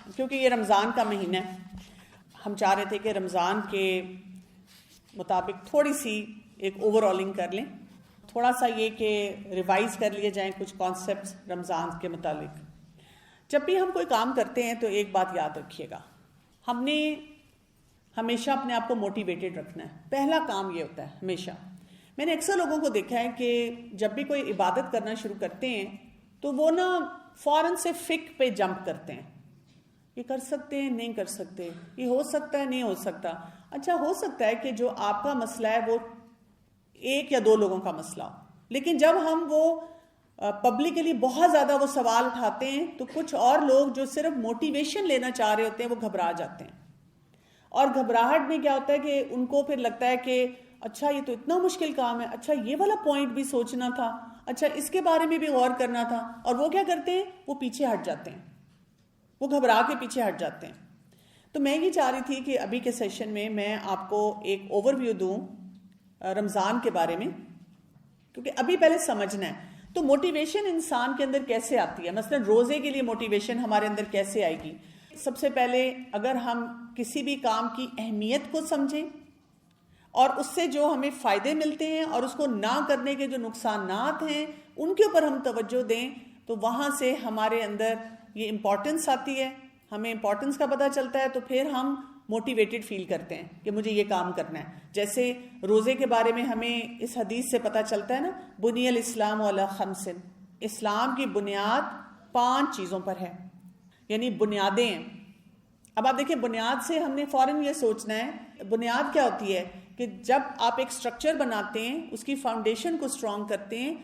کیونکہ یہ رمضان کا مہینہ ہے، ہم چاہ رہے تھے کہ رمضان کے مطابق تھوڑی سی ایک اوور آلنگ کر لیں، تھوڑا سا یہ کہ ریوائز کر لیے جائیں کچھ کانسیپٹس رمضان کے متعلق۔ جب بھی ہم کوئی کام کرتے ہیں تو ایک بات یاد رکھیے گا، ہم نے ہمیشہ اپنے آپ کو موٹیویٹڈ رکھنا ہے۔ پہلا کام یہ ہوتا ہے ہمیشہ، میں نے اکثر لوگوں کو دیکھا ہے کہ جب بھی کوئی عبادت کرنا شروع کرتے ہیں تو وہ نا فوراً سے فک پہ جمپ کرتے ہیں، یہ کر سکتے ہیں نہیں کر سکتے، یہ ہو سکتا ہے نہیں ہو سکتا۔ اچھا، ہو سکتا ہے کہ جو آپ کا مسئلہ ہے وہ ایک یا دو لوگوں کا مسئلہ ہو، لیکن جب ہم وہ پبلکلی بہت زیادہ وہ سوال اٹھاتے ہیں تو کچھ اور لوگ جو صرف موٹیویشن لینا چاہ رہے ہوتے ہیں وہ گھبرا جاتے ہیں، اور گھبراہٹ میں کیا ہوتا ہے کہ ان کو پھر لگتا ہے کہ اچھا یہ تو اتنا مشکل کام ہے، اچھا یہ والا پوائنٹ بھی سوچنا تھا، اچھا اس کے بارے میں بھی غور کرنا تھا، اور وہ کیا کرتے ہیں، وہ پیچھے ہٹ جاتے ہیں، وہ گھبرا کے پیچھے ہٹ جاتے ہیں۔ تو میں یہ چاہ رہی تھی کہ ابھی کے سیشن میں آپ کو ایک اوور ویو دوں رمضان کے بارے میں، کیونکہ ابھی پہلے سمجھنا ہے تو موٹیویشن انسان کے اندر کیسے آتی ہے، مثلا روزے کے لیے موٹیویشن ہمارے اندر کیسے آئے گی۔ سب سے پہلے اگر ہم کسی بھی کام کی اہمیت کو سمجھیں اور اس سے جو ہمیں فائدے ملتے ہیں اور اس کو نہ کرنے کے جو نقصانات ہیں ان کے اوپر ہم توجہ دیں تو وہاں سے ہمارے اندر یہ امپورٹنس آتی ہے، ہمیں امپورٹنس کا پتہ چلتا ہے، تو پھر ہم موٹیویٹڈ فیل کرتے ہیں کہ مجھے یہ کام کرنا ہے۔ جیسے روزے کے بارے میں ہمیں اس حدیث سے پتہ چلتا ہے نا، بنی الاسلام علی خمس، اسلام کی بنیاد 5 چیزوں پر ہے، یعنی بنیادیں ہیں۔ اب آپ دیکھیں، بنیاد سے ہم نے فوراً یہ سوچنا ہے بنیاد کیا ہوتی ہے، کہ جب آپ ایک سٹرکچر بناتے ہیں، اس کی فاؤنڈیشن کو اسٹرانگ کرتے ہیں،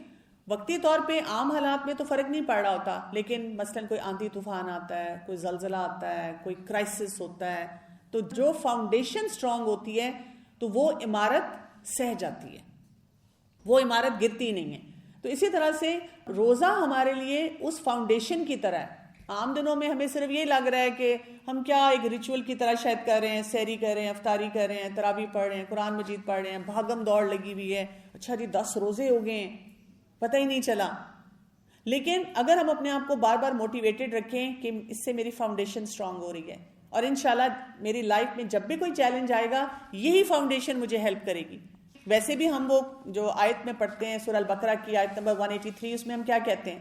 وقتی طور پہ عام حالات میں تو فرق نہیں پڑ رہا ہوتا، لیکن مثلاً کوئی آندھی طوفان آتا ہے، کوئی زلزلہ آتا ہے، کوئی کرائسس ہوتا ہے، تو جو فاؤنڈیشن اسٹرانگ ہوتی ہے تو وہ عمارت سہ جاتی ہے، وہ عمارت گرتی نہیں ہے۔ تو اسی طرح سے روزہ ہمارے لیے اس فاؤنڈیشن کی طرح ہے۔ عام دنوں میں ہمیں صرف یہ لگ رہا ہے کہ ہم کیا ایک ریچول کی طرح شاید کر رہے ہیں، سحری کر رہے ہیں، افطاری کر رہے ہیں، تراویح پڑھ رہے ہیں، قرآن مجید پڑھ رہے ہیں، بھاگم دوڑ لگی ہوئی ہے، اچھا جی 10 روزے ہو گئے ہیں، پتہ ہی نہیں چلا۔ لیکن اگر ہم اپنے آپ کو بار بار موٹیویٹڈ رکھیں کہ اس سے میری فاؤنڈیشن سٹرانگ ہو رہی ہے، اور انشاءاللہ میری لائف میں جب بھی کوئی چیلنج آئے گا یہی فاؤنڈیشن مجھے ہیلپ کرے گی۔ ویسے بھی ہم وہ جو آیت میں پڑھتے ہیں سورہ البقرہ کی آیت نمبر 183، اس میں ہم کیا کہتے ہیں،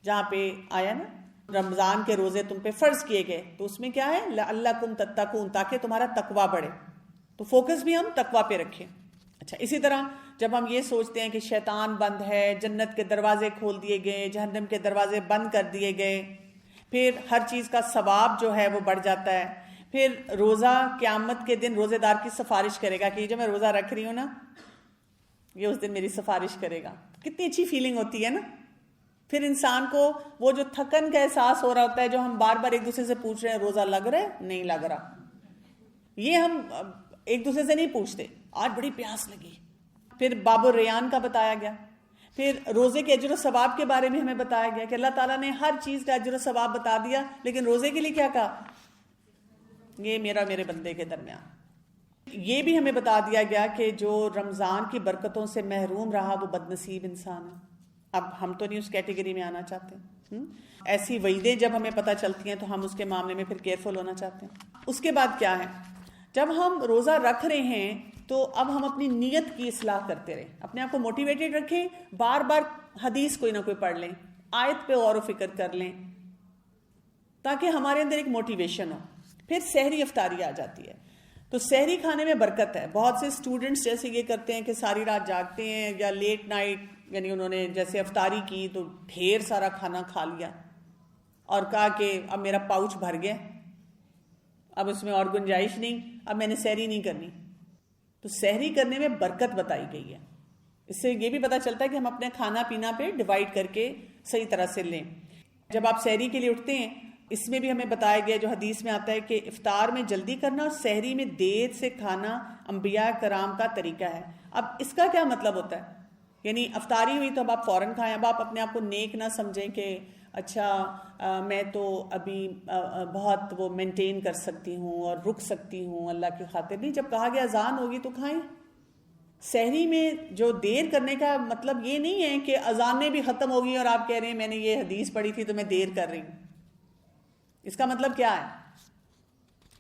جہاں پہ آیا نا رمضان کے روزے تم پہ فرض کیے گئے، تو اس میں کیا ہے، لعلکم تتقون، تاکہ تمہارا تقوی بڑھے، تو فوکس بھی ہم تقوی پہ رکھیں۔ اچھا، اسی طرح جب ہم یہ سوچتے ہیں کہ شیطان بند ہے، جنت کے دروازے کھول دیے گئے، جہنم کے دروازے بند کر دیے گئے، پھر ہر چیز کا ثواب جو ہے وہ بڑھ جاتا ہے۔ پھر روزہ قیامت کے دن روزے دار کی سفارش کرے گا کہ جو میں روزہ رکھ رہی ہوں نا، یہ اس دن میری سفارش کرے گا، کتنی اچھی فیلنگ ہوتی ہے نا۔ پھر انسان کو وہ جو تھکن کا احساس ہو رہا ہوتا ہے، جو ہم بار بار ایک دوسرے سے پوچھ رہے ہیں روزہ لگ رہا ہے نہیں لگ رہا، یہ ہم ایک دوسرے سے نہیں پوچھتے، آج بڑی پیاس لگی۔ پھر باب الریان کا بتایا گیا، پھر روزے کے اجر و ثواب کے بارے میں ہمیں بتایا گیا کہ اللہ تعالیٰ نے ہر چیز کا اجر و ثواب بتا دیا، لیکن روزے کے لیے کیا کہا، یہ میرے بندے کے درمیان۔ یہ بھی ہمیں بتا دیا گیا کہ جو رمضان کی برکتوں سے محروم رہا وہ بد نصیب انسان ہے۔ اب ہم تو نہیں اس کیٹیگری میں آنا چاہتے، ایسی وعیدیں جب ہمیں پتہ چلتی ہیں تو ہم اس کے معاملے میں پھر کیئرفل ہونا چاہتے ہیں۔ اس کے بعد کیا ہے، جب ہم روزہ رکھ رہے ہیں تو اب ہم اپنی نیت کی اصلاح کرتے رہیں، اپنے آپ کو موٹیویٹڈ رکھیں، بار بار حدیث کوئی نہ کوئی پڑھ لیں، آیت پہ غور و فکر کر لیں تاکہ ہمارے اندر ایک موٹیویشن ہو۔ پھر سحری افطاری آ جاتی ہے، تو سحری کھانے میں برکت ہے۔ بہت سے اسٹوڈنٹس جیسے یہ کرتے ہیں کہ ساری رات جاگتے ہیں یا لیٹ نائٹ، یعنی انہوں نے جیسے افطاری کی تو ڈھیر سارا کھانا کھا لیا اور کہا کہ اب میرا پاؤچ بھر گیا، اب اس میں اور گنجائش نہیں، اب میں نے سحری نہیں کرنی۔ تو سحری کرنے میں برکت بتائی گئی ہے، اس سے یہ بھی پتہ چلتا ہے کہ ہم اپنے کھانا پینا پہ ڈیوائڈ کر کے صحیح طرح سے لیں۔ جب آپ سحری کے لیے اٹھتے ہیں، اس میں بھی ہمیں بتایا گیا جو حدیث میں آتا ہے کہ افطار میں جلدی کرنا اور سحری میں دیر سے کھانا انبیاء کرام کا طریقہ ہے۔ اب اس کا کیا مطلب ہوتا ہے، یعنی افطاری ہوئی تو اب آپ فوراً کھائیں۔ اب آپ اپنے آپ کو نیک نہ سمجھیں کہ اچھا میں تو ابھی بہت وہ مینٹین کر سکتی ہوں اور رک سکتی ہوں اللہ کی خاطر، نہیں، جب کہا گیا اذان ہوگی تو کھائیں۔ سحری میں جو دیر کرنے کا مطلب یہ نہیں ہے کہ اذانیں بھی ختم ہوگی اور آپ کہہ رہے ہیں میں نے یہ حدیث پڑھی تھی تو میں دیر کر رہی ہوں، اس کا مطلب کیا ہے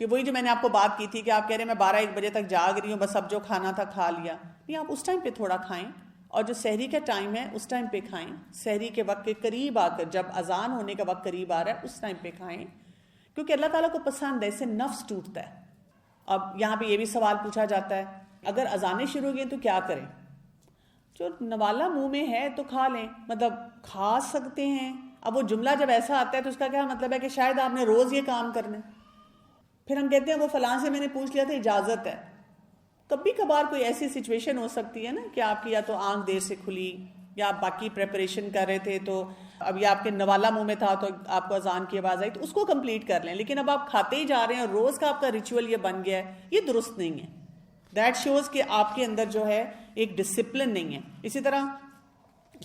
کہ وہی جو میں نے آپ کو بات کی تھی کہ آپ کہہ رہے ہیں میں 12-1 بجے تک جاگ رہی ہوں، بس اب جو کھانا تھا کھا لیا. نہیں، آپ اس ٹائم پہ تھوڑا کھائیں، اور جو سحری کا ٹائم ہے اس ٹائم پہ کھائیں. سحری کے وقت کے قریب آ کر، جب اذان ہونے کا وقت قریب آ رہا ہے اس ٹائم پہ کھائیں، کیونکہ اللہ تعالیٰ کو پسند ہے، اس سے نفس ٹوٹتا ہے. اب یہاں پہ یہ بھی سوال پوچھا جاتا ہے اگر اذانیں شروع ہو گئی تو کیا کریں؟ جو نوالا منہ میں ہے تو کھا لیں، مطلب کھا سکتے ہیں. اب وہ جملہ جب ایسا آتا ہے تو اس کا کیا مطلب ہے کہ شاید آپ نے روز یہ کام کرنا ہے. پھر ہم کہتے ہیں وہ فلاں سے میں نے پوچھ لیا تھا، اجازت ہے. کبھی کبھار کوئی ایسی سچویشن ہو سکتی ہے نا کہ آپ کی یا تو آنکھ دیر سے کھلی یا آپ باقی پریپریشن کر رہے تھے تو اب یہ آپ کے نوالا منہ میں تھا تو آپ کو اذان کی آواز آئی تو اس کو کمپلیٹ کر لیں. لیکن اب آپ کھاتے ہی جا رہے ہیں اور روز کا آپ کا ریچول یہ بن گیا ہے، یہ درست نہیں ہے. دیٹ شوز کہ آپ کے اندر جو ہے ایک ڈسپلن نہیں ہے. اسی طرح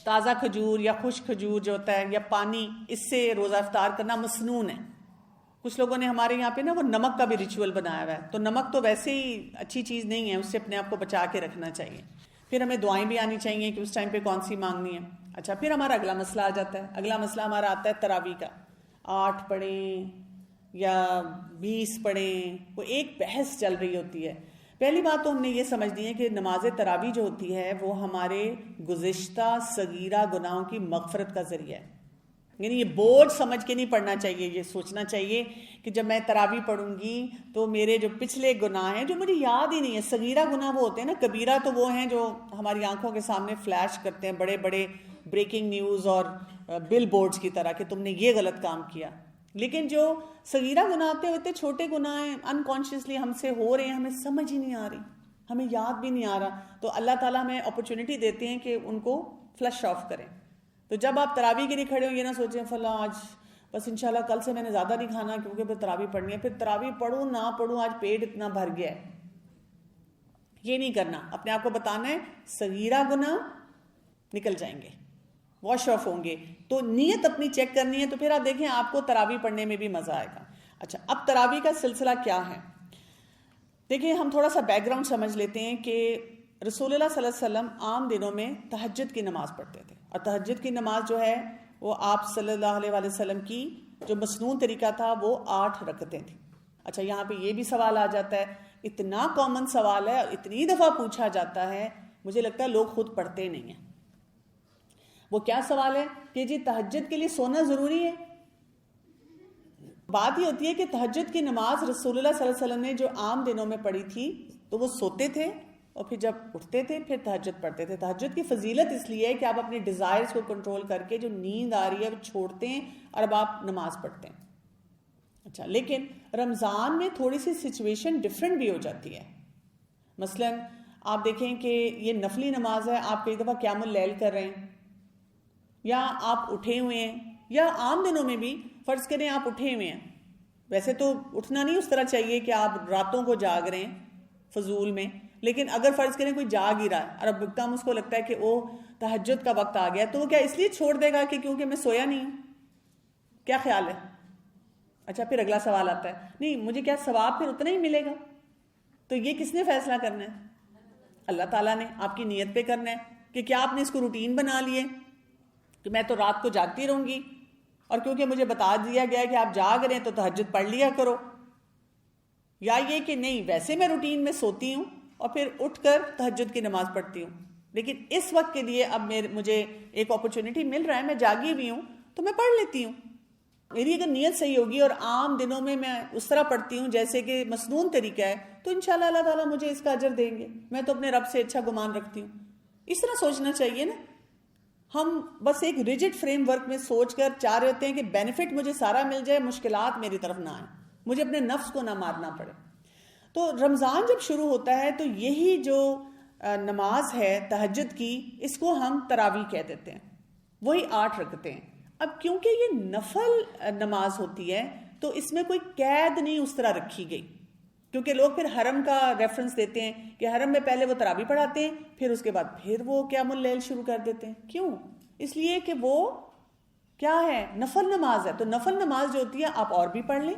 تازہ کھجور یا خشک کھجور جو ہوتا ہے یا پانی، اس سے روزہ افطار کرنا مسنون ہے. کچھ لوگوں نے ہمارے یہاں پہ نا وہ نمک کا بھی ریچول بنایا ہوا ہے، تو نمک تو ویسے ہی اچھی چیز نہیں ہے، اس سے اپنے آپ کو بچا کے رکھنا چاہیے. پھر ہمیں دعائیں بھی آنی چاہیے کہ اس ٹائم پہ کون سی مانگنی ہے. اچھا، پھر ہمارا اگلا مسئلہ آ جاتا ہے. اگلا مسئلہ ہمارا آتا ہے تراویح کا. 8 پڑھیں یا 20 پڑھیں، وہ ایک بحث چل رہی ہوتی ہے. پہلی بات تو ہم نے یہ سمجھنی ہے کہ نماز تراویح جو ہوتی ہے وہ ہمارے گزشتہ صغیرہ گناہوں کی مغفرت کا ذریعہ ہے. یعنی یہ بوجھ سمجھ کے نہیں پڑھنا چاہیے. یہ سوچنا چاہیے کہ جب میں تراویح پڑھوں گی تو میرے جو پچھلے گناہ ہیں جو مجھے یاد ہی نہیں ہے. صغیرہ گناہ وہ ہوتے ہیں نا، کبیرہ تو وہ ہیں جو ہماری آنکھوں کے سامنے فلیش کرتے ہیں، بڑے بڑے بریکنگ نیوز اور بل بورڈز کی طرح کہ تم نے یہ غلط کام کیا. لیکن جو صغیرہ گناہ ہوتے ہیں وہ اتنے چھوٹے گناہ ہیں، انکانشیسلی ہم سے ہو رہے ہیں، ہمیں سمجھ ہی نہیں آ رہی، ہمیں یاد بھی نہیں آ رہا. تو اللہ تعالیٰ ہمیں اپرچونٹی دیتے ہیں کہ ان کو فلش آف کریں. تو جب آپ تراویح کے لیے کھڑے ہو یہ نہ سوچیں فلاں آج بس انشاءاللہ کل سے میں نے زیادہ نہیں کھانا کیونکہ پھر تراویح پڑھنی ہے، پھر تراویح پڑھوں نہ پڑھوں آج پیٹ اتنا بھر گیا ہے. یہ نہیں کرنا. اپنے آپ کو بتانا ہے صغیرہ گناہ نکل جائیں گے، واش آف ہوں گے. تو نیت اپنی چیک کرنی ہے. تو پھر آپ دیکھیں آپ کو تراویح پڑھنے میں بھی مزہ آئے گا. اچھا، اب تراویح کا سلسلہ کیا ہے؟ دیکھیں ہم تھوڑا سا بیک گراؤنڈ سمجھ لیتے ہیں کہ رسول اللہ صلی اللہ علیہ وسلم عام دنوں میں تہجد کی نماز پڑھتے تھے، اور تہجد کی نماز جو ہے وہ آپ صلی اللہ علیہ وآلہ وسلم کی جو مسنون طریقہ تھا وہ 8 رکعتیں تھیں. اچھا، یہاں پہ یہ بھی سوال آ جاتا ہے، اتنا کامن سوال ہے اور اتنی دفعہ پوچھا جاتا ہے، مجھے لگتا ہے لوگ خود پڑھتے نہیں ہیں. وہ کیا سوال ہے کہ جی تہجد کے لیے سونا ضروری ہے؟ بات یہ ہوتی ہے کہ تہجد کی نماز رسول اللہ صلی اللہ علیہ وسلم نے جو عام دنوں میں پڑھی تھی تو وہ سوتے تھے اور پھر جب اٹھتے تھے پھر تہجد پڑھتے تھے. تہجد کی فضیلت اس لیے ہے کہ آپ اپنے ڈیزائرز کو کنٹرول کر کے جو نیند آ رہی ہے وہ چھوڑتے ہیں اور اب آپ نماز پڑھتے ہیں. اچھا، لیکن رمضان میں تھوڑی سی سچویشن ڈیفرنٹ بھی ہو جاتی ہے. مثلا آپ دیکھیں کہ یہ نفلی نماز ہے، آپ کئی دفعہ قیام اللیل کر رہے ہیں یا آپ اٹھے ہوئے ہیں، یا عام دنوں میں بھی فرض کریں آپ اٹھے ہوئے ہیں. ویسے تو اٹھنا نہیں اس طرح چاہیے کہ آپ راتوں کو جاگ رہے ہیں فضول میں، لیکن اگر فرض کریں کوئی جاگ ہی رہا ہے اور اب ایک اس کو لگتا ہے کہ وہ تہجد کا وقت آ گیا، تو وہ کیا اس لیے چھوڑ دے گا کہ کیونکہ میں سویا نہیں ہوں؟ کیا خیال ہے؟ اچھا، پھر اگلا سوال آتا ہے، نہیں مجھے کیا ثواب پھر اتنا ہی ملے گا؟ تو یہ کس نے فیصلہ کرنا ہے؟ اللہ تعالیٰ نے. آپ کی نیت پہ کرنا ہے کہ کیا آپ نے اس کو روٹین بنا لیے کہ میں تو رات کو جاگتی رہوں گی اور کیونکہ مجھے بتا دیا گیا ہے کہ آپ جاگ رہے ہیں تو تہجد پڑھ لیا کرو، یا یہ کہ نہیں ویسے میں روٹین میں سوتی ہوں اور پھر اٹھ کر تہجد کی نماز پڑھتی ہوں، لیکن اس وقت کے لیے اب مجھے ایک اپرچونٹی مل رہا ہے، میں جاگی بھی ہوں تو میں پڑھ لیتی ہوں. میری اگر نیت صحیح ہوگی اور عام دنوں میں میں اس طرح پڑھتی ہوں جیسے کہ مسنون طریقہ ہے تو انشاءاللہ اللہ تعالیٰ مجھے اس کا اجر دیں گے. میں تو اپنے رب سے اچھا گمان رکھتی ہوں. اس طرح سوچنا چاہیے نا. ہم بس ایک ریجڈ فریم ورک میں سوچ کر چاہ رہے ہوتے ہیں کہ بینیفٹ مجھے سارا مل جائے، مشکلات میری طرف نہ آئیں، مجھے اپنے نفس کو نہ مارنا پڑے. تو رمضان جب شروع ہوتا ہے تو یہی جو نماز ہے تہجد کی، اس کو ہم تراویح کہہ دیتے ہیں. وہی 8 رکعتیں ہیں. اب کیونکہ یہ نفل نماز ہوتی ہے تو اس میں کوئی قید نہیں اس طرح رکھی گئی، کیونکہ لوگ پھر حرم کا ریفرنس دیتے ہیں کہ حرم میں پہلے وہ تراویح پڑھاتے ہیں پھر اس کے بعد پھر وہ قیام اللیل شروع کر دیتے ہیں. کیوں؟ اس لیے کہ وہ کیا ہے، نفل نماز ہے. تو نفل نماز جو ہوتی ہے آپ اور بھی پڑھ لیں،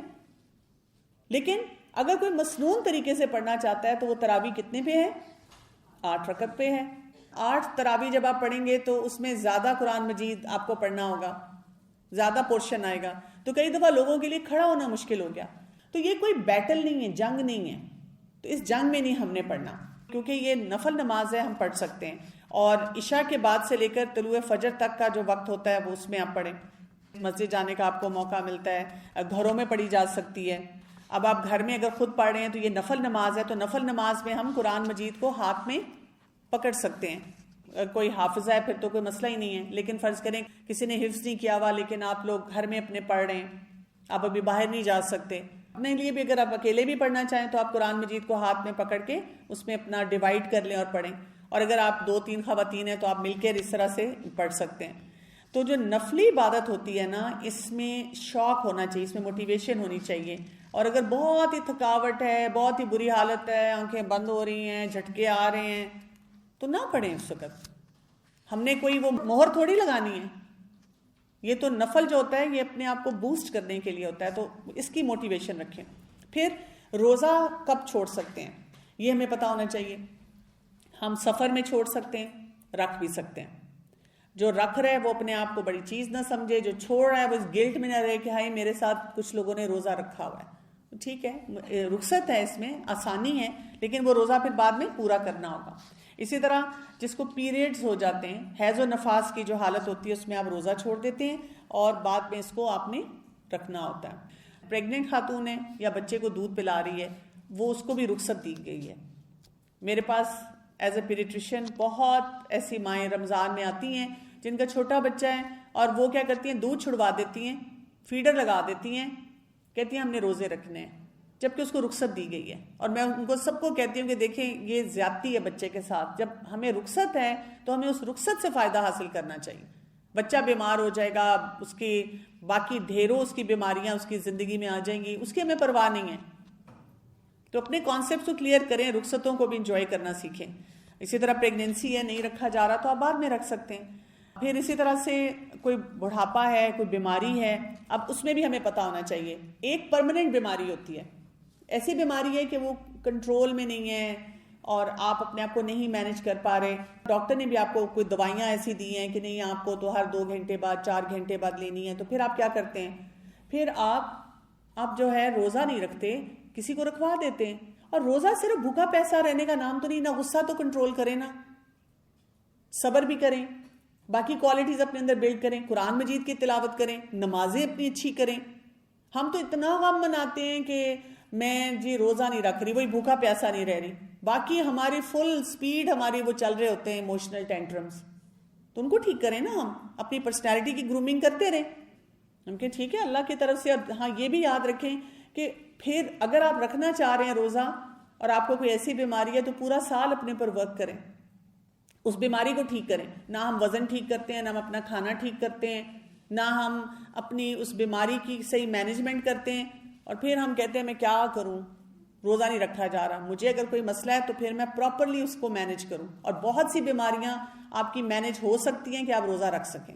لیکن اگر کوئی مسنون طریقے سے پڑھنا چاہتا ہے تو وہ تراویح کتنے پہ ہے؟ 8 رکعت پہ ہے. 8 تراویح جب آپ پڑھیں گے تو اس میں زیادہ قرآن مجید آپ کو پڑھنا ہوگا. زیادہ پورشن آئے گا، تو کئی دفعہ لوگوں کے لیے کھڑا ہونا مشکل ہو گیا. تو یہ کوئی بیٹل نہیں ہے، جنگ نہیں ہے، تو اس جنگ میں نہیں ہم نے پڑھنا، کیونکہ یہ نفل نماز ہے، ہم پڑھ سکتے ہیں. اور عشاء کے بعد سے لے کر طلوع فجر تک کا جو وقت ہوتا ہے وہ اس میں آپ پڑھیں. مسجد جانے کا آپ کو موقع ملتا ہے، گھروں میں پڑھی جا سکتی ہے. اب آپ گھر میں اگر خود پڑھ رہے ہیں تو یہ نفل نماز ہے، تو نفل نماز میں ہم قرآن مجید کو ہاتھ میں پکڑ سکتے ہیں. کوئی حافظ ہے پھر تو کوئی مسئلہ ہی نہیں ہے، لیکن فرض کریں کسی نے حفظ نہیں کیا ہوا لیکن آپ لوگ گھر میں اپنے پڑھ رہے ہیں، آپ ابھی باہر نہیں جا سکتے، اپنے لیے بھی اگر آپ اکیلے بھی پڑھنا چاہیں تو آپ قرآن مجید کو ہاتھ میں پکڑ کے اس میں اپنا ڈیوائڈ کر لیں اور پڑھیں. اور اگر آپ 2-3 خواتین ہیں تو آپ مل کے اس طرح سے پڑھ سکتے ہیں. تو جو نفلی عبادت ہوتی ہے نا، اس میں شوق ہونا چاہیے، اس میں موٹیویشن ہونی چاہیے. اور اگر بہت ہی تھکاوٹ ہے، بہت ہی بری حالت ہے، آنکھیں بند ہو رہی ہیں، جھٹکے آ رہے ہیں، تو نہ پڑھیں اس وقت. ہم نے کوئی وہ مہر تھوڑی لگانی ہے. یہ تو نفل جو ہوتا ہے یہ اپنے آپ کو بوسٹ کرنے کے لیے ہوتا ہے، تو اس کی موٹیویشن رکھیں. پھر روزہ کب چھوڑ سکتے ہیں یہ ہمیں پتہ ہونا چاہیے. ہم سفر میں چھوڑ سکتے ہیں، رکھ بھی سکتے ہیں. جو رکھ رہا ہے وہ اپنے آپ کو بڑی چیز نہ سمجھے، جو چھوڑ رہا ہے وہ اس گلٹ میں نہ رہے کہ ہائی میرے ساتھ کچھ لوگوں نے روزہ رکھا ہوا ہے. ٹھیک ہے، رخصت ہے، اس میں آسانی ہے، لیکن وہ روزہ پھر بعد میں پورا کرنا ہوگا. اسی طرح جس کو پیریڈز ہو جاتے ہیں، حیض و نفاس کی جو حالت ہوتی ہے اس میں آپ روزہ چھوڑ دیتے ہیں اور بعد میں اس کو آپ نے رکھنا ہوتا ہے. پریگننٹ خاتون ہے یا بچے کو دودھ پلا رہی ہے، وہ اس کو بھی رخصت دی گئی ہے. میرے پاس ایز اے پیڈیٹریشین بہت ایسی مائیں رمضان میں آتی ہیں جن کا چھوٹا بچہ ہے اور وہ کیا کرتی ہیں، دودھ چھڑوا دیتی ہیں، فیڈر لگا دیتی ہیں، کہتی ہیں ہم نے روزے رکھنے ہیں، جبکہ اس کو رخصت دی گئی ہے. اور میں ان کو سب کو کہتی ہوں کہ دیکھیں یہ زیادتی ہے بچے کے ساتھ. جب ہمیں رخصت ہے تو ہمیں اس رخصت سے فائدہ حاصل کرنا چاہیے. بچہ بیمار ہو جائے گا، اس کی باقی ڈھیروں اس کی بیماریاں اس کی زندگی میں آ جائیں گی، اس کی ہمیں پرواہ نہیں ہے. تو اپنے کانسیپٹ کو کلیئر کریں، رخصتوں کو بھی انجوائے کرنا سیکھیں. اسی طرح پریگنینسی ہے، نہیں رکھا جا رہا تو آپ بعد میں رکھ سکتے ہیں. پھر اسی طرح سے کوئی بڑھاپا ہے، کوئی بیماری ہے، اب اس میں بھی ہمیں پتہ ہونا چاہیے. ایک پرماننٹ بیماری ہوتی ہے، ایسی بیماری ہے کہ وہ کنٹرول میں نہیں ہے اور آپ اپنے آپ کو نہیں مینج کر پا رہے. ڈاکٹر نے بھی آپ کو کوئی دوائیاں ایسی دی ہیں کہ نہیں آپ کو تو ہر 2 گھنٹے بعد 4 گھنٹے بعد لینی ہے. تو پھر آپ کیا کرتے ہیں، پھر آپ جو ہے روزہ نہیں رکھتے، کسی کو رکھوا دیتے ہیں. اور روزہ صرف بھوکا پیسہ رہنے کا نام تو نہیں، نہ غصہ تو کنٹرول کریں، نہ صبر بھی کریں، باقی کوالٹیز اپنے اندر بلڈ کریں، قرآن مجید کی تلاوت کریں، نمازیں اپنی اچھی کریں. ہم تو اتنا غم مناتے ہیں کہ میں جی روزہ نہیں رکھ رہی، وہی بھوکا پیاسا نہیں رہ رہی، باقی ہماری فل سپیڈ ہماری وہ چل رہے ہوتے ہیں ایموشنل ٹینٹرمز. تو ان کو ٹھیک کریں نا، ہم اپنی پرسنالٹی کی گرومنگ کرتے رہیں. ہم کہ ٹھیک ہے اللہ کی طرف سے. اور ہاں یہ بھی یاد رکھیں کہ پھر اگر آپ رکھنا چاہ رہے ہیں روزہ اور آپ کو کوئی ایسی بیماری ہے تو پورا سال اپنے پر ورک کریں، اس بیماری کو ٹھیک کریں. نہ ہم وزن ٹھیک کرتے ہیں، نہ ہم اپنا کھانا ٹھیک کرتے ہیں، نہ ہم اپنی اس بیماری کی صحیح مینجمنٹ کرتے ہیں. اور پھر ہم کہتے ہیں میں کیا کروں، روزہ نہیں رکھا جا رہا، مجھے اگر کوئی مسئلہ ہے تو پھر میں پراپرلی اس کو مینج کروں. اور بہت سی بیماریاں آپ کی مینج ہو سکتی ہیں کہ آپ روزہ رکھ سکیں.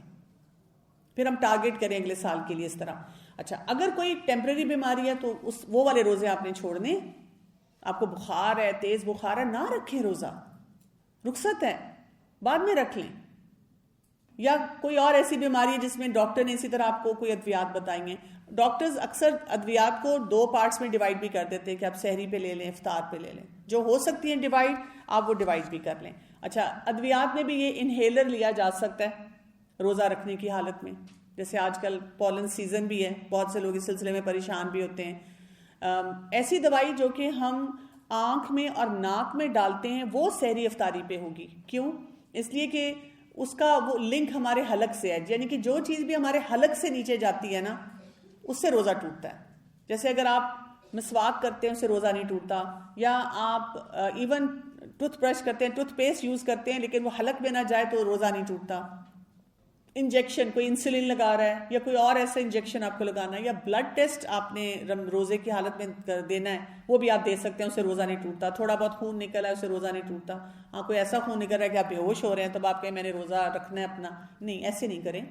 پھر ہم ٹارگٹ کریں اگلے سال کے لیے اس طرح. اچھا اگر کوئی ٹیمپرری بیماری ہے تو وہ والے روزے آپ نے چھوڑنے. آپ کو بخار ہے، تیز بخار ہے، نہ رکھیں روزہ، رخصت ہے، بعد میں رکھ لیں. یا کوئی اور ایسی بیماری ہے جس میں ڈاکٹر نے اسی طرح آپ کو کوئی ادویات بتائی ہیں. ڈاکٹرز اکثر ادویات کو 2 پارٹس میں ڈیوائڈ بھی کر دیتے ہیں کہ آپ سحری پہ لے لیں، افطار پہ لے لیں. جو ہو سکتی ہیں ڈیوائڈ آپ وہ ڈیوائڈ بھی کر لیں. اچھا ادویات میں بھی یہ انہیلر لیا جا سکتا ہے روزہ رکھنے کی حالت میں. جیسے آج کل پولن سیزن بھی ہے، بہت سے لوگ اس سلسلے میں پریشان بھی ہوتے ہیں. ایسی دوائی جو کہ ہم آنکھ میں اور ناک میں ڈالتے ہیں وہ سحری افطاری پہ ہوگی. کیوں؟ اس لیے کہ اس کا وہ لنک ہمارے حلق سے ہے، یعنی کہ جو چیز بھی ہمارے حلق سے نیچے جاتی ہے نا اس سے روزہ ٹوٹتا ہے. جیسے اگر آپ مسواک کرتے ہیں اس سے روزہ نہیں ٹوٹتا، یا آپ ایون ٹوتھ برش کرتے ہیں، ٹوتھ پیسٹ یوز کرتے ہیں لیکن وہ حلق میں نہ جائے تو روزہ نہیں ٹوٹتا. انجیکشن، کوئی انسولین لگا رہا ہے یا کوئی اور ایسا انجیکشن آپ کو لگانا ہے، یا بلڈ ٹیسٹ آپ نے روزے کی حالت میں دینا ہے، وہ بھی آپ دے سکتے ہیں، اس سے روزہ نہیں ٹوٹتا. تھوڑا بہت خون نکلا ہے اس سے روزہ نہیں ٹوٹتا. ہاں کوئی ایسا خون نکل رہا ہے کہ آپ بے ہوش ہو رہے ہیں تب آپ کہیں میں نے روزہ رکھنا ہے اپنا، نہیں ایسے نہیں کریں.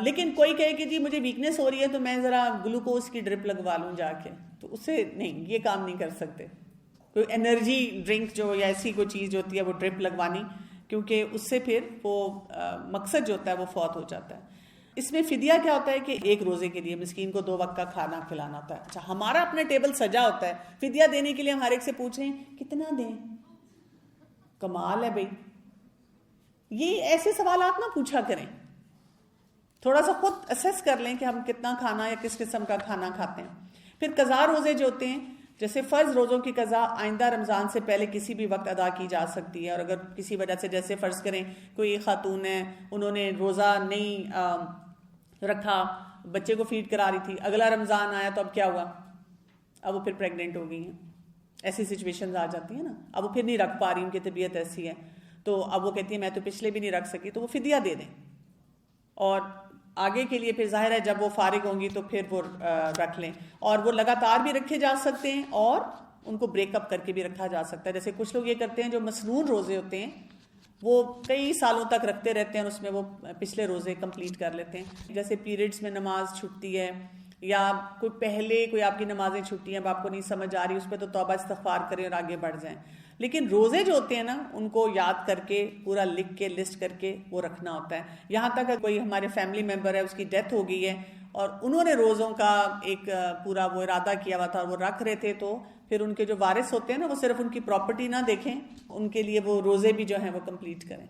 لیکن کوئی کہے کہ جی مجھے ویکنیس ہو رہی ہے تو میں ذرا گلوکوز کی ڈرپ لگوا لوں جا کے، تو اس سے نہیں، یہ کام نہیں کر سکتے. کوئی انرجی ڈرنک جو یا ایسی کوئی چیز جو ہوتی ہے وہ ڈرپ لگوانی، کیونکہ اس سے پھر وہ مقصد جو ہوتا ہے وہ فوت ہو جاتا ہے. اس میں فدیہ کیا ہوتا ہے کہ ایک روزے کے لیے مسکین کو 2 وقت کا کھانا کھلانا ہوتا ہے. اچھا ہمارا اپنا ٹیبل سجا ہوتا ہے, فدیہ دینے کے لیے ہم ہر ایک سے پوچھیں کتنا دیں. کمال ہے بھائی, یہ ایسے سوالات نہ پوچھا کریں. تھوڑا سا خود اسیس کر لیں کہ ہم کتنا کھانا یا کس قسم کا کھانا کھاتے ہیں. پھر قضا روزے جو ہوتے ہیں, جیسے فرض روزوں کی قضا آئندہ رمضان سے پہلے کسی بھی وقت ادا کی جا سکتی ہے. اور اگر کسی وجہ سے, جیسے فرض کریں کوئی خاتون ہے, انہوں نے روزہ نہیں رکھا, بچے کو فیڈ کرا رہی تھی, اگلا رمضان آیا تو اب کیا ہوا, اب وہ پھر پریگننٹ ہو گئی ہیں. ایسی سچویشنز آ جاتی ہیں نا, اب وہ پھر نہیں رکھ پا رہی, ان کی طبیعت ایسی ہے, تو اب وہ کہتی ہیں میں تو پچھلے بھی نہیں رکھ سکی, تو وہ فدیہ دے دیں. اور آگے کے لیے پھر ظاہر ہے جب وہ فارغ ہوں گی تو پھر وہ رکھ لیں. اور وہ لگاتار بھی رکھے جا سکتے ہیں اور ان کو بریک اپ کر کے بھی رکھا جا سکتا ہے. جیسے کچھ لوگ یہ کرتے ہیں جو مسنون روزے ہوتے ہیں, وہ کئی سالوں تک رکھتے رہتے ہیں اور اس میں وہ پچھلے روزے کمپلیٹ کر لیتے ہیں. جیسے پیریڈز میں نماز چھوٹتی ہے, یا کوئی پہلے کوئی آپ کی نمازیں چھوٹی ہیں, اب آپ کو نہیں سمجھ آ رہی, اس پہ تو توبہ استغفار کریں اور آگے بڑھ جائیں. لیکن روزے جو ہوتے ہیں نا, ان کو یاد کر کے پورا لکھ کے لسٹ کر کے وہ رکھنا ہوتا ہے. یہاں تک کہ کوئی ہمارے فیملی ممبر ہے, اس کی ڈیتھ ہو گئی ہے اور انہوں نے روزوں کا ایک پورا وہ ارادہ کیا ہوا تھا اور وہ رکھ رہے تھے, تو پھر ان کے جو وارث ہوتے ہیں نا, وہ صرف ان کی پراپرٹی نہ دیکھیں, ان کے لیے وہ روزے بھی جو ہیں وہ کمپلیٹ کریں.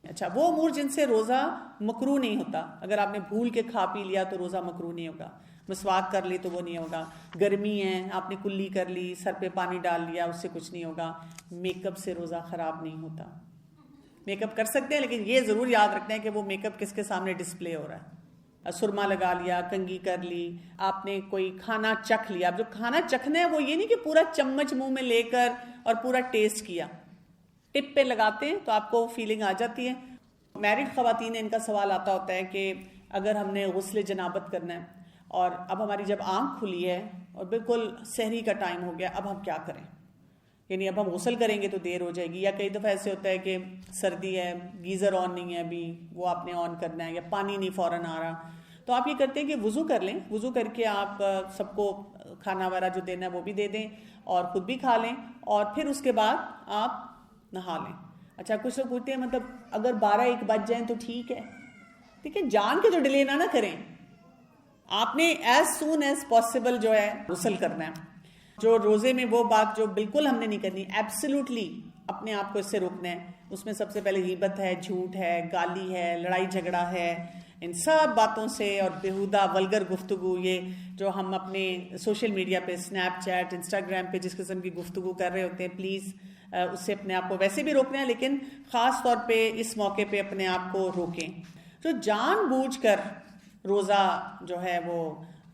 اچھا وہ امور جن سے روزہ مکروہ نہیں ہوتا, اگر آپ نے بھول کے کھا پی لیا تو روزہ مکروہ نہیں ہوگا. مسواک کر لی تو وہ نہیں ہوگا. گرمی ہے, آپ نے کلی کر لی, سر پہ پانی ڈال لیا, اس سے کچھ نہیں ہوگا. میک اپ سے روزہ خراب نہیں ہوتا. میک اپ کر سکتے ہیں, لیکن یہ ضرور یاد رکھتے ہیں کہ وہ میک اپ کس کے سامنے ڈسپلے ہو رہا ہے. سرما لگا لیا, کنگھی کر لی, آپ نے کوئی کھانا چکھ لیا. اب جو کھانا چکھنا ہے وہ یہ نہیں کہ پورا چمچ منہ میں لے کر اور پورا ٹیسٹ کیا. ٹپ پہ لگاتے ہیں تو آپ کو فیلنگ آ جاتی ہے. میرڈ خواتین ان کا سوال آتا ہوتا ہے کہ اگر ہم نے غسل جنابت کرنا ہے اور اب ہماری جب آنکھ کھلی ہے اور بالکل سحری کا ٹائم ہو گیا, اب ہم کیا کریں, یعنی اب ہم غسل کریں گے تو دیر ہو جائے گی. یا کئی دفعہ ایسے ہوتا ہے کہ سردی ہے, گیزر آن نہیں ہے ابھی, وہ آپ نے آن کرنا ہے, یا پانی نہیں فوراً آ رہا, تو آپ یہ کرتے ہیں کہ وضو کر لیں. وضو کر کے آپ سب کو کھانا وغیرہ جو دینا ہے وہ بھی دے دیں اور خود بھی کھا لیں, اور پھر اس کے بعد آپ نہا لیں. اچھا کچھ لوگ پوچھتے ہیں مطلب اگر 12-1 بج جائیں تو ٹھیک ہے. ٹھیک ہے, جان کے جو ڈیلے نہ کریں, آپ نے ایز سون ایز پاسبل جو ہے غسل کرنا ہے. جو روزے میں وہ بات جو بالکل ہم نے نہیں کرنی, ایبسلیوٹلی اپنے آپ کو اس سے روکنا ہے. اس میں سب سے پہلے غیبت ہے, جھوٹ ہے, گالی ہے, لڑائی جھگڑا ہے, ان سب باتوں سے, اور بیہودہ ولگر گفتگو, یہ جو ہم اپنے سوشل میڈیا پہ اسنیپ چیٹ, انسٹاگرام پہ جس قسم کی گفتگو کر رہے ہوتے ہیں, پلیز اس سے اپنے آپ کو ویسے بھی روکنا ہے, لیکن خاص طور پہ اس موقع پہ اپنے آپ کو روکیں. جو جان بوجھ کر روزہ جو ہے وہ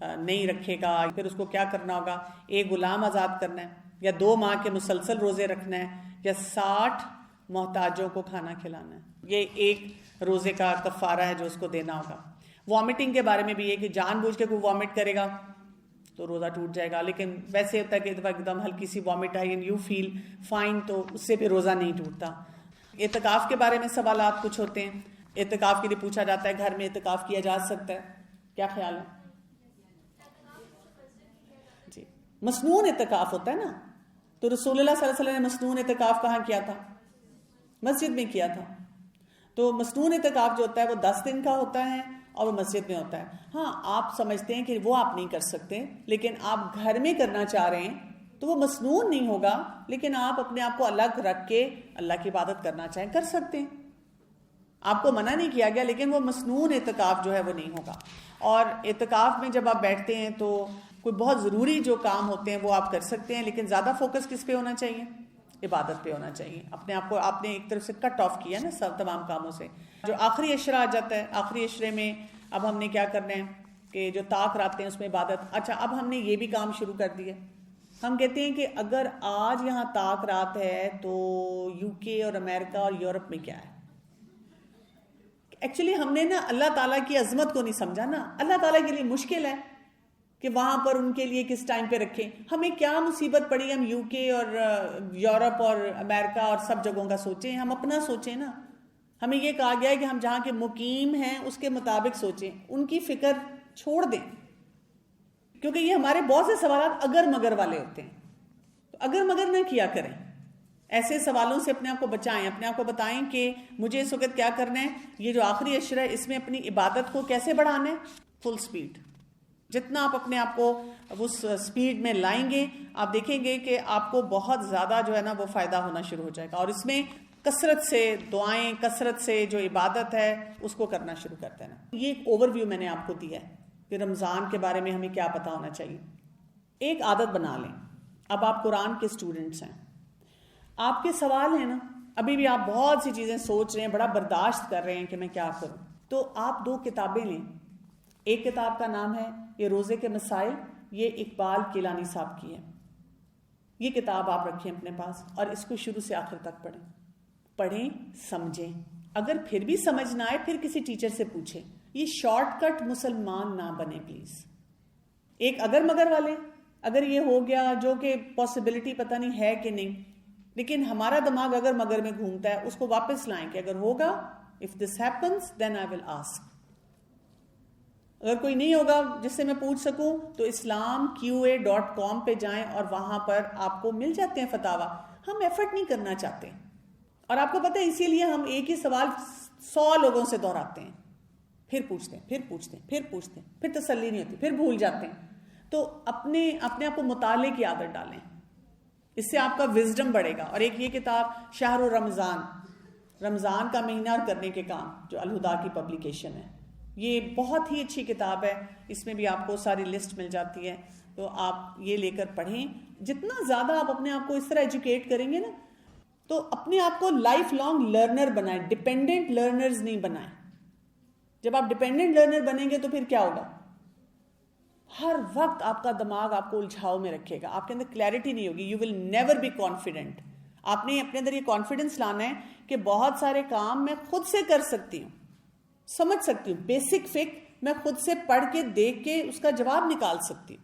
نہیں رکھے گا, پھر اس کو کیا کرنا ہوگا, ایک غلام آزاد کرنا ہے, یا 2 ماہ کے مسلسل روزے رکھنا ہے, یا 60 محتاجوں کو کھانا کھلانا ہے. یہ ایک روزے کا کفارہ ہے جو اس کو دینا ہوگا. وامٹنگ کے بارے میں بھی یہ کہ جان بوجھ کے کوئی وامٹ کرے گا تو روزہ ٹوٹ جائے گا, لیکن ویسے ہوتا ہے کہ ایک دم ہلکی سی وامٹ آئی اینڈ یو فیل فائن, تو اس سے بھی روزہ نہیں ٹوٹتا. اعتکاف کے بارے میں سوالات کچھ ہوتے ہیں. اعتکاف کے لیے پوچھا جاتا ہے گھر میں اعتکاف کیا جا سکتا ہے, کیا خیال ہے؟ جی, مسنون اعتکاف ہوتا ہے نا, تو رسول اللہ صلی اللہ علیہ وسلم نے مسنون اعتکاف کہاں کیا تھا؟ مسجد میں کیا تھا. تو مسنون اعتکاف جو ہوتا ہے وہ 10 دن کا ہوتا ہے اور وہ مسجد میں ہوتا ہے. ہاں آپ سمجھتے ہیں کہ وہ آپ نہیں کر سکتے, لیکن آپ گھر میں کرنا چاہ رہے ہیں تو وہ مسنون نہیں ہوگا, لیکن آپ اپنے آپ کو الگ رکھ کے اللہ کی عبادت کرنا چاہیں کر سکتے ہیں. آپ کو منع نہیں کیا گیا, لیکن وہ مسنون اعتکاف جو ہے وہ نہیں ہوگا. اور اعتکاف میں جب آپ بیٹھتے ہیں تو کوئی بہت ضروری جو کام ہوتے ہیں وہ آپ کر سکتے ہیں, لیکن زیادہ فوکس کس پہ ہونا چاہیے؟ عبادت پہ ہونا چاہیے. اپنے آپ کو آپ نے ایک طرف سے کٹ آف کیا نا سب تمام کاموں سے. جو آخری عشرہ آ جاتا ہے, آخری عشرے میں اب ہم نے کیا کرنا ہے کہ جو طاق راتیں ہیں اس میں عبادت. اچھا اب ہم نے یہ بھی کام شروع کر دیا. ہم کہتے ہیں کہ اگر آج یہاں طاق رات ہے تو UK اور امریکہ اور یورپ میں کیا ہے. ایکچولی ہم نے نا اللہ تعالیٰ کی عظمت کو نہیں سمجھا نا. اللہ تعالیٰ کے لیے مشکل ہے کہ وہاں پر ان کے لیے کس ٹائم پہ رکھیں. ہمیں کیا مصیبت پڑی, ہم UK اور یورپ اور امریکہ اور سب جگہوں کا سوچیں, ہم اپنا سوچیں نا. ہمیں یہ کہا گیا ہے کہ ہم جہاں کے مقیم ہیں اس کے مطابق سوچیں, ان کی فکر چھوڑ دیں, کیونکہ یہ ہمارے بہت سے سوالات اگر مگر والے ہوتے ہیں. تو اگر مگر نہ کیا کریں, ایسے سوالوں سے اپنے آپ کو بچائیں, اپنے آپ کو بتائیں کہ مجھے اس وقت کیا کرنا ہے, یہ جو آخری عشرہ ہے اس میں اپنی عبادت کو کیسے بڑھانا ہے, فل سپیڈ. جتنا آپ اپنے آپ کو اس سپیڈ میں لائیں گے, آپ دیکھیں گے کہ آپ کو بہت زیادہ جو ہے نا وہ فائدہ ہونا شروع ہو جائے گا. اور اس میں کثرت سے دعائیں, کثرت سے جو عبادت ہے اس کو کرنا شروع کرتے ہیں. یہ ایک اوور ویو میں نے آپ کو دیا ہے کہ رمضان کے بارے میں ہمیں کیا پتا ہونا چاہیے. ایک عادت بنا لیں. اب آپ قرآن کے اسٹوڈنٹس ہیں, آپ کے سوال ہیں نا, ابھی بھی آپ بہت سی چیزیں سوچ رہے ہیں, بڑا برداشت کر رہے ہیں کہ میں کیا کروں, تو آپ 2 کتابیں لیں. ایک کتاب کا نام ہے یہ روزے کے مسائل, یہ اقبال کیلانی صاحب کی ہے. یہ کتاب آپ رکھیں اپنے پاس اور اس کو شروع سے آخر تک پڑھیں, سمجھیں. اگر پھر بھی سمجھ نہ آئے پھر کسی ٹیچر سے پوچھیں. یہ شارٹ کٹ مسلمان نہ بنے پلیز. ایک اگر مگر والے, اگر یہ ہو گیا جو کہ پاسبلٹی پتہ نہیں ہے کہ نہیں, لیکن ہمارا دماغ اگر مگر میں گھومتا ہے اس کو واپس لائیں کہ اگر ہوگا, if this happens then I will ask. اگر کوئی نہیں ہوگا جس سے میں پوچھ سکوں تو islamqa.com پہ جائیں اور وہاں پر آپ کو مل جاتے ہیں فتاوا. ہم ایفرٹ نہیں کرنا چاہتے, اور آپ کو پتہ ہے اسی لیے ہم ایک ہی سوال 100 لوگوں سے دہراتے ہیں, پھر پوچھتے ہیں, پھر تسلی نہیں ہوتی, پھر بھول جاتے ہیں. تو اپنے آپ کو مطالعے کی عادت ڈالیں, اس سے آپ کا وزڈم بڑھے گا. اور ایک یہ کتاب شہر رمضان, رمضان کا مہینہ اور کرنے کے کام, جو الہدا کی پبلیکیشن ہے, یہ بہت ہی اچھی کتاب ہے. اس میں بھی آپ کو ساری لسٹ مل جاتی ہے, تو آپ یہ لے کر پڑھیں. جتنا زیادہ آپ اپنے آپ کو اس طرح ایجوکیٹ کریں گے نا, تو اپنے آپ کو لائف لانگ لرنر بنائیں, ڈیپینڈنٹ لرنرز نہیں بنائیں. جب آپ ڈیپینڈنٹ لرنر بنیں گے تو پھر کیا ہوگا, ہر وقت آپ کا دماغ آپ کو الجھاؤ میں رکھے گا, آپ کے اندر کلیئرٹی نہیں ہوگی. You will never be confident. آپ نے اپنے اندر یہ کانفیڈنس لانا ہے کہ بہت سارے کام میں خود سے کر سکتی ہوں, سمجھ سکتی ہوں, بیسک فک میں خود سے پڑھ کے دیکھ کے اس کا جواب نکال سکتی ہوں.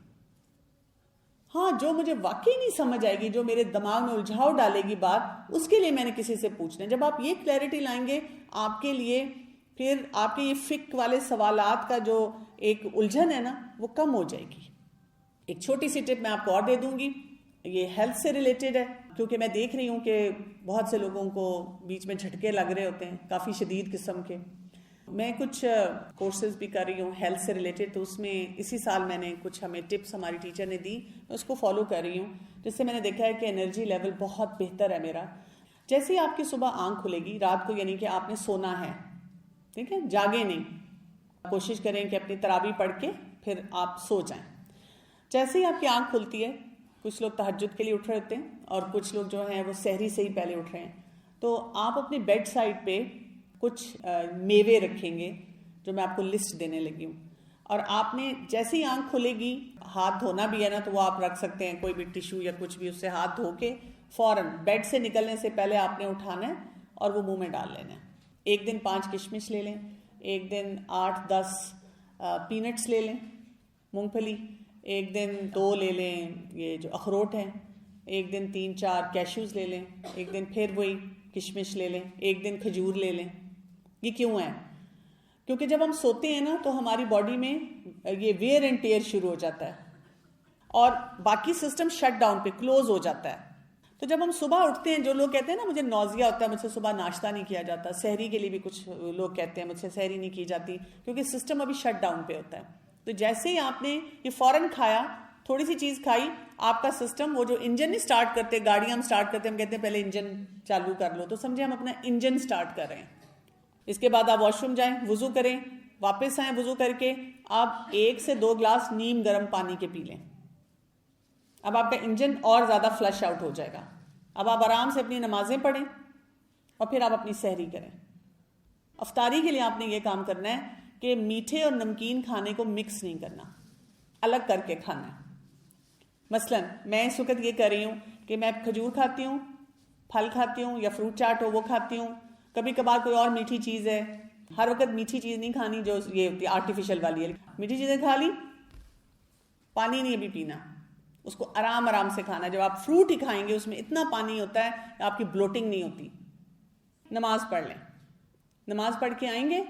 ہاں, جو مجھے واقعی نہیں سمجھ آئے گی, جو میرے دماغ میں الجھاؤ ڈالے گی بات, اس کے لیے میں نے کسی سے پوچھنا ہے. جب آپ یہ کلیئرٹی لائیں گے آپ کے لیے, پھر آپ کے یہ فک والے سوالات کا جو ایک الجھن ہے نا وہ کم ہو جائے گی. ایک چھوٹی سی ٹپ میں آپ کو اور دے دوں گی, یہ ہیلتھ سے ریلیٹڈ ہے, کیونکہ میں دیکھ رہی ہوں کہ بہت سے لوگوں کو بیچ میں جھٹکے لگ رہے ہوتے ہیں کافی شدید قسم کے. میں کچھ کورسز بھی کر رہی ہوں ہیلتھ سے ریلیٹڈ, تو اس میں اسی سال میں نے کچھ ہمیں ٹپس ہماری ٹیچر نے دی, میں اس کو فالو کر رہی ہوں, جس سے میں نے دیکھا ہے کہ انرجی لیول بہت بہتر ہے میرا. جیسے ہی آپ کی صبح آنکھ کھلے گی رات کو, یعنی کہ آپ نے سونا ہے, ٹھیک ہے, جاگے نہیں, کوشش کریں کہ اپنی تراویح پڑھ کے پھر آپ سو جائیں. جیسے ہی آپ کی آنکھ کھلتی ہے, کچھ لوگ تہجد کے لیے اٹھ رہے ہوتے ہیں اور کچھ لوگ جو ہیں وہ سحری سے ہی پہلے اٹھ رہے ہیں, تو آپ اپنے بیڈ سائڈ پہ کچھ میوے رکھیں گے جو میں آپ کو لسٹ دینے لگی ہوں. اور آپ نے جیسے ہی آنکھ کھلے گی, ہاتھ دھونا بھی ہے نا تو وہ آپ رکھ سکتے ہیں, کوئی بھی ٹیشو یا کچھ بھی, اس سے ہاتھ دھو کے فوراً بیڈ سے نکلنے سے پہلے آپ نے اٹھانا ہے اور وہ منہ میں ڈال لینا ہے. ایک دن 5 کشمش لے لیں, ایک دن 8-10 پینٹس لے لیں مونگ پھلی, ایک دن 2 لے لیں یہ جو اخروٹ ہیں, ایک دن 3-4 کیشوز لے لیں, ایک دن پھر وہی کشمش لے لیں, ایک دن کھجور لے لیں. یہ کیوں ہے؟ کیونکہ جب ہم سوتے ہیں نا تو ہماری باڈی میں یہ ویئر اینڈ ٹیئر شروع ہو جاتا ہے اور باقی سسٹم شٹ ڈاؤن پہ کلوز ہو جاتا ہے. تو جب ہم صبح اٹھتے ہیں, جو لوگ کہتے ہیں نا مجھے نوزیا ہوتا ہے, مجھ سے صبح ناشتہ نہیں کیا جاتا, سحری کے لیے بھی کچھ لوگ کہتے ہیں مجھ سے سحری نہیں کی جاتی کیونکہ سسٹم ابھی شٹ ڈاؤن پہ ہوتا ہے. تو جیسے ہی آپ نے یہ فوراً کھایا, تھوڑی سی چیز کھائی, آپ کا سسٹم, وہ جو انجن نہیں سٹارٹ کرتے, گاڑیاں ہم سٹارٹ کرتے ہیں, ہم کہتے ہیں پہلے انجن چالو کر لو, تو سمجھے ہم اپنا انجن سٹارٹ کر رہے ہیں. اس کے بعد آپ واش روم جائیں, وضو کریں, واپس آئیں وضو کر کے, آپ 1 سے 2 گلاس نیم گرم پانی کے پی لیں. اب آپ کا انجن اور زیادہ فلش آؤٹ ہو جائے گا. اب آپ آرام سے اپنی نمازیں پڑھیں اور پھر آپ اپنی سحری کریں. افطاری کے لیے آپ نے یہ کام کرنا ہے کہ میٹھے اور نمکین کھانے کو مکس نہیں کرنا, الگ کر کے کھانا ہے. مثلا میں اس وقت یہ کر رہی ہوں کہ میں کھجور کھاتی ہوں, پھل کھاتی ہوں, یا فروٹ چاٹ ہو وہ کھاتی ہوں, کبھی کبھار کوئی اور میٹھی چیز ہے. ہر وقت میٹھی چیز نہیں کھانی جو یہ ہوتی ہے آرٹیفیشل والی ہے. میٹھی چیزیں کھا لی, پانی نہیں ابھی پینا, اس کو آرام آرام سے کھانا. جب آپ فروٹ ہی کھائیں گے اس میں اتنا پانی ہوتا ہے کہ آپ کی بلوٹنگ نہیں ہوتی. نماز پڑھ لیں, نماز پڑھ کے آئیں گے,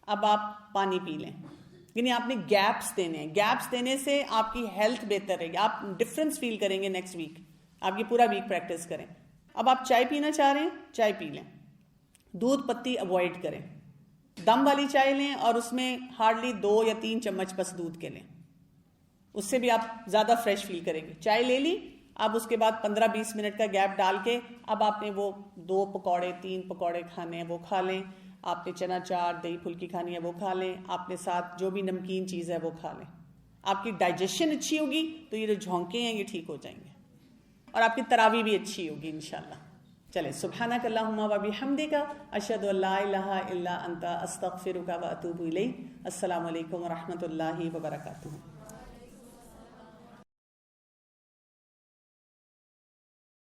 اب آپ پانی پی لیں. یعنی آپ نے گیپس دینے ہیں, گیپس دینے سے آپ کی ہیلتھ بہتر رہے گی, آپ ڈفرینس فیل کریں گے نیکسٹ ویک. آپ یہ پورا ویک پریکٹس کریں. اب آپ چائے پینا چاہ رہے ہیں چائے پی لیں، دودھ پتی اوائڈ کریں، دم والی چائے لیں اور اس میں ہارڈلی 2 یا 3 چمچ بس دودھ کے لیں، اس سے بھی آپ زیادہ فریش فیل کریں گے۔ چائے لے لی، اب اس کے بعد 15-20 منٹ کا گیپ ڈال کے اب آپ نے وہ 2 پکوڑے 3 پکوڑے کھانے ہیں وہ کھا لیں، آپ نے چنا چار دہی پھلکی کھانی ہے وہ کھا لیں، آپ نے ساتھ جو بھی نمکین چیز ہے وہ کھا لیں۔ آپ کی ڈائجیشن اچھی ہوگی تو یہ جو جھونکے ہیں یہ ٹھیک ہو جائیں گے، اور آپ کی تراویح بھی اچھی ہوگی انشاءاللہ۔ چلیں، سبحانک اللہم و بحمدک، اشہد ان لا الہ الا انت، استغفرک و اتوب الیک۔ السلام علیکم و رحمۃ اللہ وبرکاتہ۔